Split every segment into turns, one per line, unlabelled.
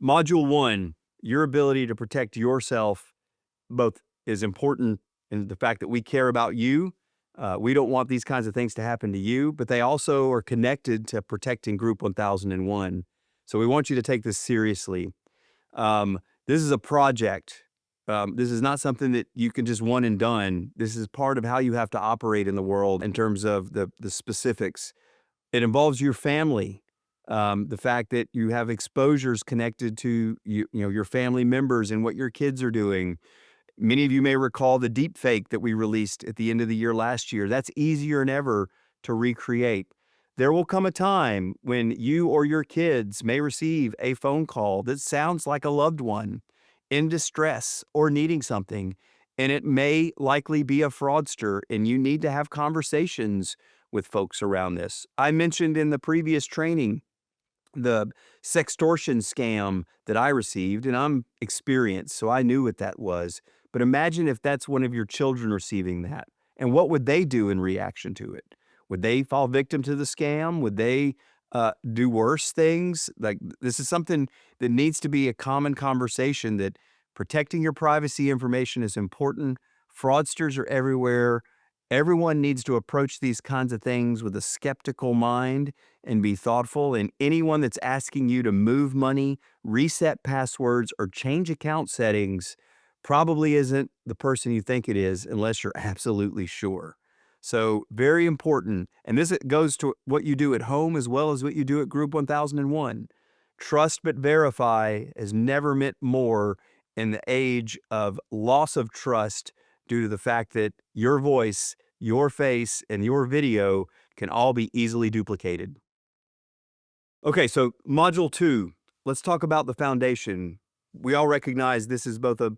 Module 1, your ability to protect yourself both is important in the fact that we care about you. We don't want these kinds of things to happen to you, but they also are connected to protecting Group 1001. So we want you to take this seriously. This is a project. This is not something that you can just one and done. This is part of how you have to operate in the world in terms of the specifics. It involves your family. The fact that you have exposures connected to your family members and what your kids are doing. Many of you may recall the deep fake that we released at the end of the year last year. That's easier than ever to recreate. There will come a time when you or your kids may receive a phone call that sounds like a loved one in distress or needing something, and it may likely be a fraudster, and you need to have conversations with folks around this. I mentioned in the previous training the sextortion scam that I received, and I'm experienced, so I knew what that was. But imagine if that's one of your children receiving that, and what would they do in reaction to it? Would they fall victim to the scam? Would they do worse things? Like, this is something that needs to be a common conversation, that protecting your privacy information is important. Fraudsters are everywhere. Everyone needs to approach these kinds of things with a skeptical mind and be thoughtful. And anyone that's asking you to move money, reset passwords, or change account settings probably isn't the person you think it is unless you're absolutely sure. So very important. And this goes to what you do at home as well as what you do at Group 1001. Trust but verify has never meant more in the age of loss of trust due to the fact that your voice, your face, and your video can all be easily duplicated. Okay, so module 2, let's talk about the foundation. We all recognize this is both a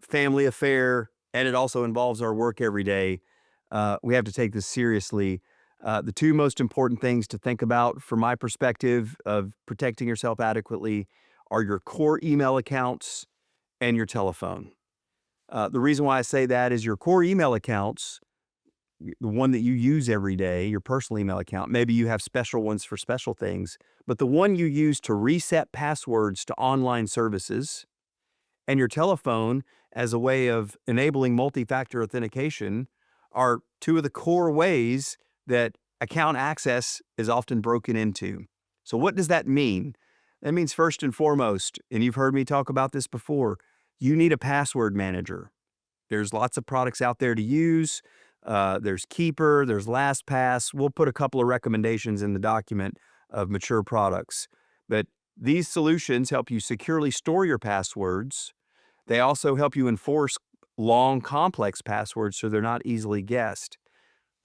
family affair and it also involves our work every day. We have to take this seriously. The two most important things to think about from my perspective of protecting yourself adequately are your core email accounts and your telephone. The reason why I say that is your core email accounts, the one that you use every day, your personal email account, maybe you have special ones for special things, but the one you use to reset passwords to online services, and your telephone as a way of enabling multi-factor authentication are two of the core ways that account access is often broken into. So what does that mean? That means first and foremost, and you've heard me talk about this before, you need a password manager. There's lots of products out there to use. There's Keeper, there's LastPass. We'll put a couple of recommendations in the document of mature products. But these solutions help you securely store your passwords. They also help you enforce long, complex passwords so they're not easily guessed.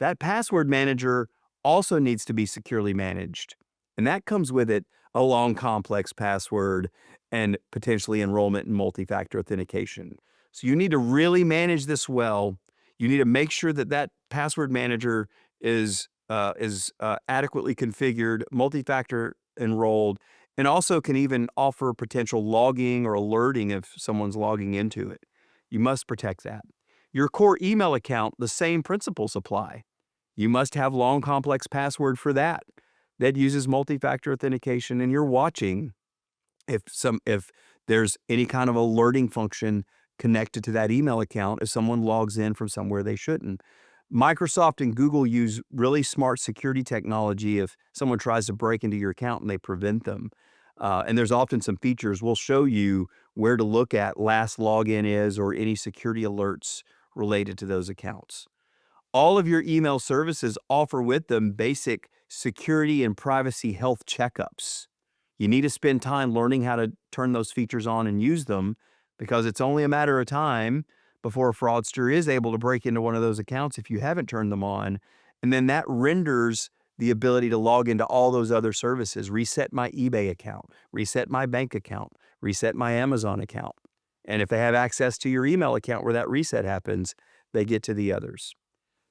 That password manager also needs to be securely managed, and that comes with it a long, complex password and potentially enrollment in multi-factor authentication. So you need to really manage this well. You need to make sure that that password manager is adequately configured, multi-factor enrolled, and also can even offer potential logging or alerting if someone's logging into it. You must protect that. Your core email account, the same principles apply. You must have long, complex password for that. That uses multi-factor authentication, and you're watching if there's any kind of alerting function connected to that email account if someone logs in from somewhere they shouldn't. Microsoft and Google use really smart security technology if someone tries to break into your account and they prevent them. And there's often some features. We'll show you where to look at last login is or any security alerts related to those accounts. All of your email services offer with them basic security and privacy health checkups. You need to spend time learning how to turn those features on and use them, because it's only a matter of time before a fraudster is able to break into one of those accounts if you haven't turned them on. And then that renders the ability to log into all those other services, reset my eBay account, reset my bank account, reset my Amazon account. And if they have access to your email account where that reset happens, they get to the others.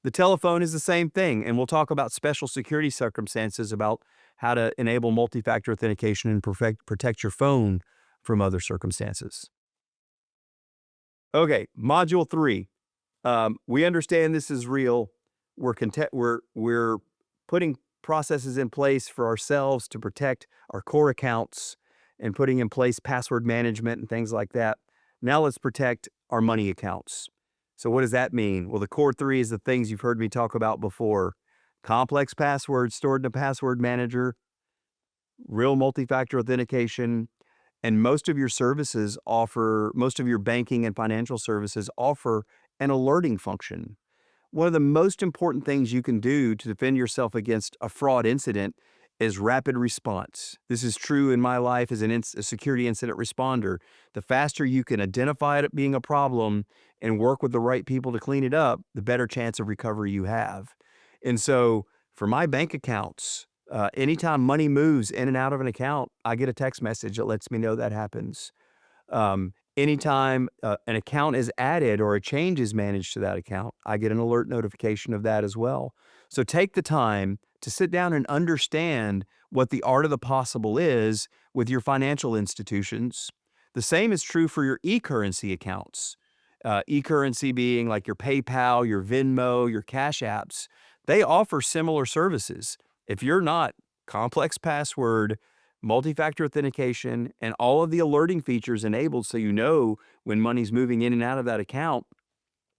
The telephone is the same thing, and we'll talk about special security circumstances about how to enable multi-factor authentication and protect your phone from other circumstances. Okay, module 3. We understand this is real. We're putting processes in place for ourselves to protect our core accounts. and putting in place password management and things like that. Now let's protect our money accounts. So what does that mean? Well, the core three is the things you've heard me talk about before. Complex passwords stored in a password manager, real multi-factor authentication, and most of your banking and financial services offer an alerting function. One of the most important things you can do to defend yourself against a fraud incident is rapid response. This is true in my life as a security incident responder. The faster you can identify it being a problem and work with the right people to clean it up, the better chance of recovery you have. And so for my bank accounts, anytime money moves in and out of an account, I get a text message that lets me know that happens. Anytime an account is added or a change is managed to that account, I get an alert notification of that as well. So take the time to sit down and understand what the art of the possible is with your financial institutions. The same is true for your e-currency accounts. E-currency being like your PayPal, your Venmo, your Cash apps. They offer similar services. If you're not complex password, multi-factor authentication, and all of the alerting features enabled so you know when money's moving in and out of that account,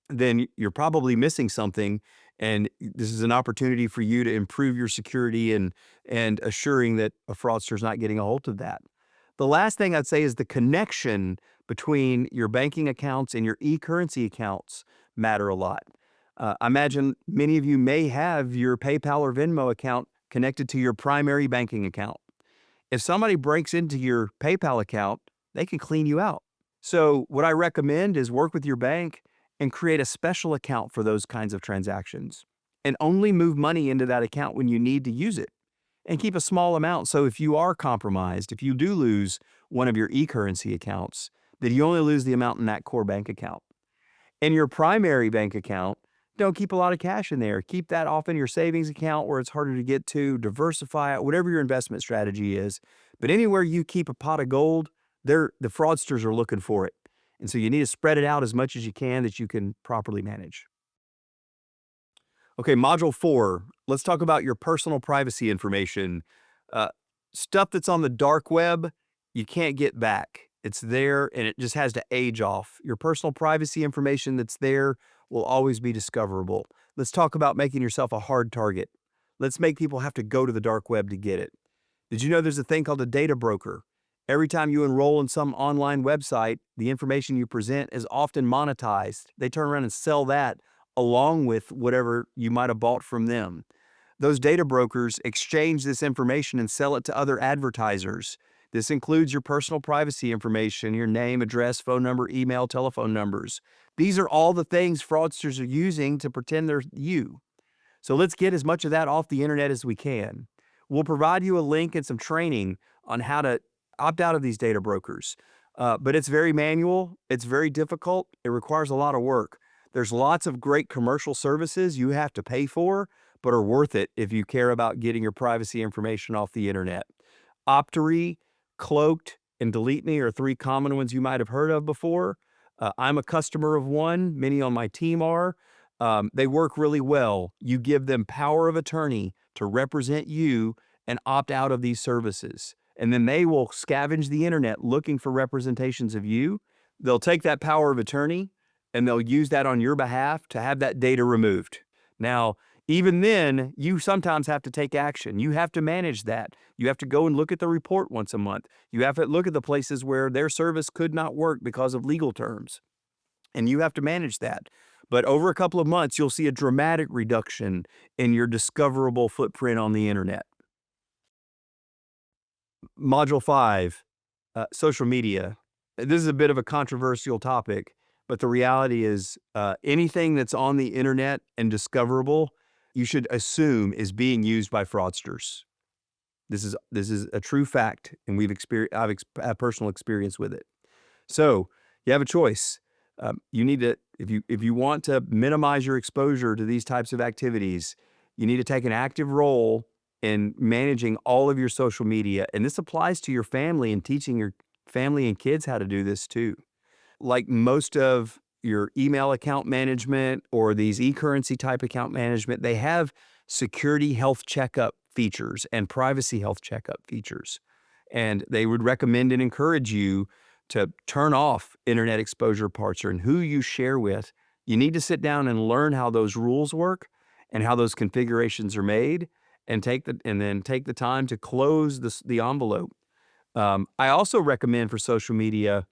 then you're probably missing something. And this is an opportunity for you to improve your security and assuring that a fraudster's not getting a hold of that. The last thing I'd say is the connection between your banking accounts and your e-currency accounts matter a lot. I imagine many of you may have your PayPal or Venmo account connected to your primary banking account. If somebody breaks into your PayPal account, they can clean you out. So what I recommend is work with your bank and create a special account for those kinds of transactions and only move money into that account when you need to use it and keep a small amount. So if you are compromised, if you do lose one of your e-currency accounts, then you only lose the amount in that core bank account. In your primary bank account, don't keep a lot of cash in there. Keep that off in your savings account where it's harder to get to, diversify it, whatever your investment strategy is. But anywhere you keep a pot of gold, the fraudsters are looking for it. And so you need to spread it out as much as you can that you can properly manage. Okay, module 4, let's talk about your personal privacy information. Uh, Stuff that's on the dark web, you can't get back. It's there and it just has to age off. Your personal privacy information that's there will always be discoverable. Let's talk about making yourself a hard target. Let's make people have to go to the dark web to get it. Did you know there's a thing called a data broker? Every time you enroll in some online website, the information you present is often monetized. They turn around and sell that along with whatever you might have bought from them. Those data brokers exchange this information and sell it to other advertisers. This includes your personal privacy information, your name, address, phone number, email, telephone numbers. These are all the things fraudsters are using to pretend they're you. So let's get as much of that off the internet as we can. We'll provide you a link and some training on how to opt out of these data brokers. But it's very manual, it's very difficult, it requires a lot of work. There's lots of great commercial services you have to pay for, but are worth it if you care about getting your privacy information off the internet. Optory, Cloaked, and Delete Me are 3 common ones you might have heard of before. I'm a customer of one, many on my team are. They work really well. You give them power of attorney to represent you and opt out of these services. And then they will scavenge the internet looking for representations of you. They'll take that power of attorney and they'll use that on your behalf to have that data removed. Now, even then, you sometimes have to take action. You have to manage that. You have to go and look at the report once a month. You have to look at the places where their service could not work because of legal terms. And you have to manage that. But over a couple of months, you'll see a dramatic reduction in your discoverable footprint on the internet. Module 5, social media. This is a bit of a controversial topic, but the reality is anything that's on the internet and discoverable, you should assume is being used by fraudsters. This is a true fact, and I've had personal experience with it. So you have a choice. You need to, if you want to minimize your exposure to these types of activities, you need to take an active role in managing all of your social media. And this applies to your family and teaching your family and kids how to do this too. Like most of your email account management or these e-currency type account management, they have security health checkup features and privacy health checkup features. And they would recommend and encourage you to turn off internet exposure parts and who you share with. You need to sit down and learn how those rules work and how those configurations are made, and then take the time to close the envelope. I also recommend for social media,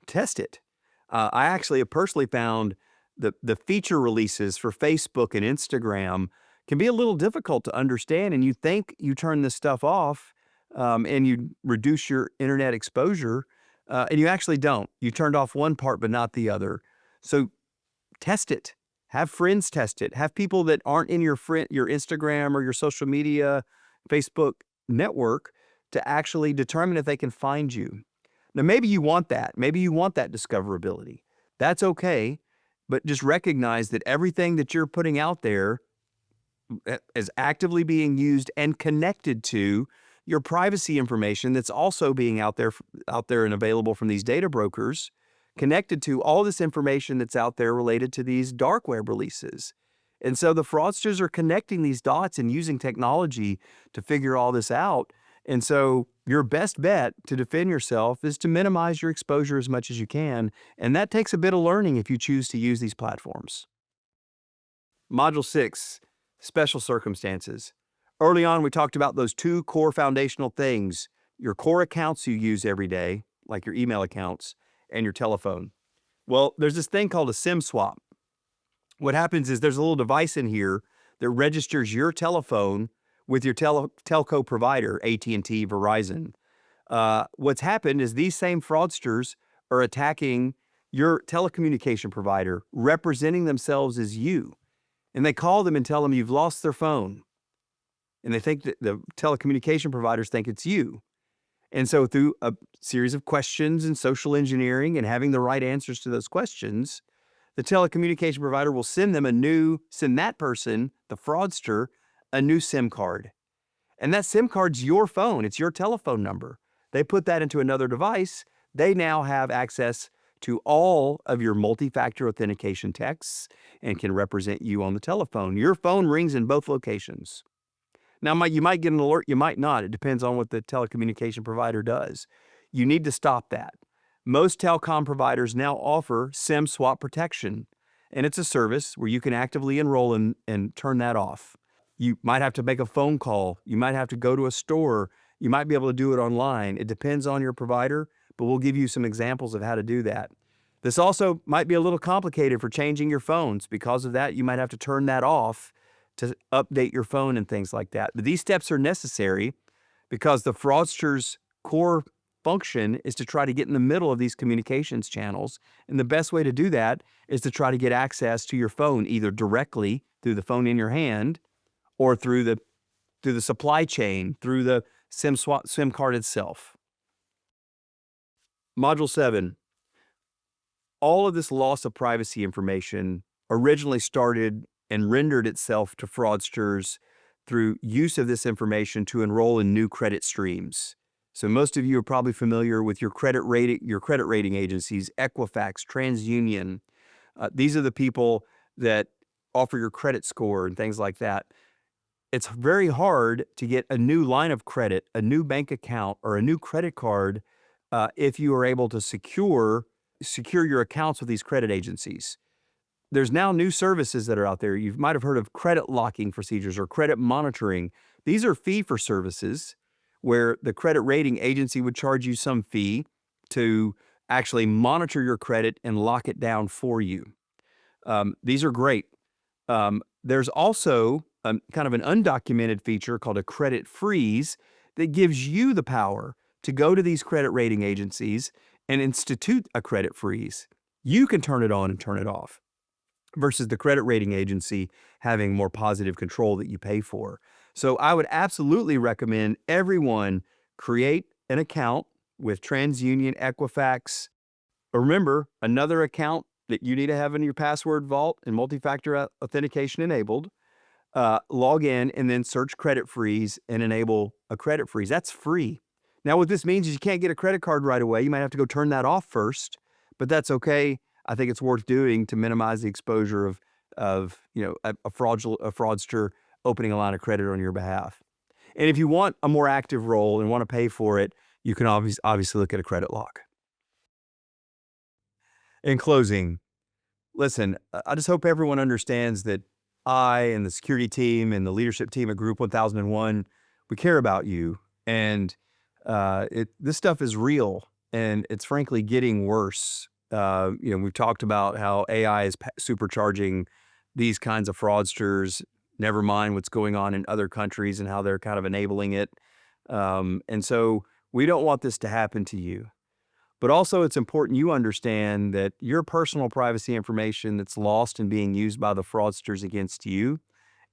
test it. I actually have personally found the feature releases for Facebook and Instagram can be a little difficult to understand, and you think you turn this stuff off, and you reduce your internet exposure, and you actually don't. You turned off one part but not the other. So test it. Have friends test it. Have people that aren't in your Instagram or your social media, Facebook network to actually determine if they can find you. Now, maybe you want that. Maybe you want that discoverability. That's okay, but just recognize that everything that you're putting out there is actively being used and connected to your privacy information that's also being out there and available from these data brokers, connected to all this information that's out there related to these dark web releases. And so the fraudsters are connecting these dots and using technology to figure all this out. And so your best bet to defend yourself is to minimize your exposure as much as you can. And that takes a bit of learning if you choose to use these platforms. Module 6, special circumstances. Early on, we talked about those two core foundational things: your core accounts you use every day, like your email accounts, and your telephone. Well, there's this thing called a SIM swap. What happens is there's a little device in here that registers your telephone with your telco provider, AT&T, Verizon. What's happened is these same fraudsters are attacking your telecommunication provider, representing themselves as you. And they call them and tell them you've lost their phone. And they think that the telecommunication providers think it's you. And so through a series of questions and social engineering and having the right answers to those questions, the telecommunication provider will send that person, the fraudster, a new SIM card. And that SIM card's your phone. It's your telephone number. They put that into another device. They now have access to all of your multi-factor authentication texts and can represent you on the telephone. Your phone rings in both locations. Now, you might get an alert, you might not. It depends on what the telecommunication provider does. You need to stop that. Most telecom providers now offer SIM swap protection, and it's a service where you can actively enroll and turn that off. You might have to make a phone call. You might have to go to a store. You might be able to do it online. It depends on your provider, but we'll give you some examples of how to do that. This also might be a little complicated for changing your phones. Because of that, you might have to turn that off to update your phone and things like that. But these steps are necessary because the fraudster's core function is to try to get in the middle of these communications channels. And the best way to do that is to try to get access to your phone, either directly through the phone in your hand or through the supply chain, through the SIM card itself. Module 7. All of this loss of privacy information originally started and rendered itself to fraudsters through use of this information to enroll in new credit streams. So most of you are probably familiar with your credit rating agencies, Equifax, TransUnion. These are the people that offer your credit score and things like that. It's very hard to get a new line of credit, a new bank account, or a new credit card if you are able to secure your accounts with these credit agencies. There's now new services that are out there. You might have heard of credit locking procedures or credit monitoring. These are fee-for-services where the credit rating agency would charge you some fee to actually monitor your credit and lock it down for you. These are great. There's also kind of an undocumented feature called a credit freeze that gives you the power to go to these credit rating agencies and institute a credit freeze. You can turn it on and turn it off, versus the credit rating agency having more positive control that you pay for. So I would absolutely recommend everyone create an account with TransUnion, Equifax. Remember, another account that you need to have in your password vault and multi-factor authentication enabled. Log in and then search credit freeze and enable a credit freeze. That's free. Now, what this means is you can't get a credit card right away. You might have to go turn that off first, but that's okay. I think it's worth doing to minimize the exposure of a fraudster opening a line of credit on your behalf. And if you want a more active role and want to pay for it, you can obviously look at a credit lock. In closing, listen, I just hope everyone understands that I and the security team and the leadership team at Group 1001, we care about you. And this stuff is real, and it's frankly getting worse. We've talked about how AI is supercharging these kinds of fraudsters, never mind what's going on in other countries and how they're kind of enabling it. And so we don't want this to happen to you. But also, it's important you understand that your personal privacy information that's lost and being used by the fraudsters against you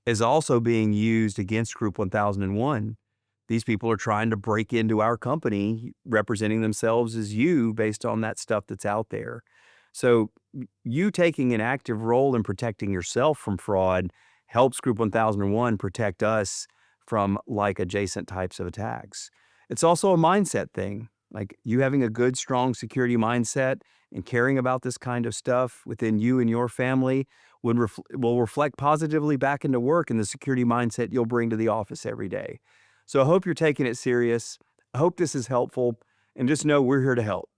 is also being used against Group 1001. These people are trying to break into our company, representing themselves as you based on that stuff that's out there. So, you taking an active role in protecting yourself from fraud helps Group 1001 protect us from like adjacent types of attacks. It's also a mindset thing. Like you having a good, strong security mindset and caring about this kind of stuff within you and your family will reflect positively back into work and the security mindset you'll bring to the office every day. So I hope you're taking it serious. I hope this is helpful, and just know we're here to help.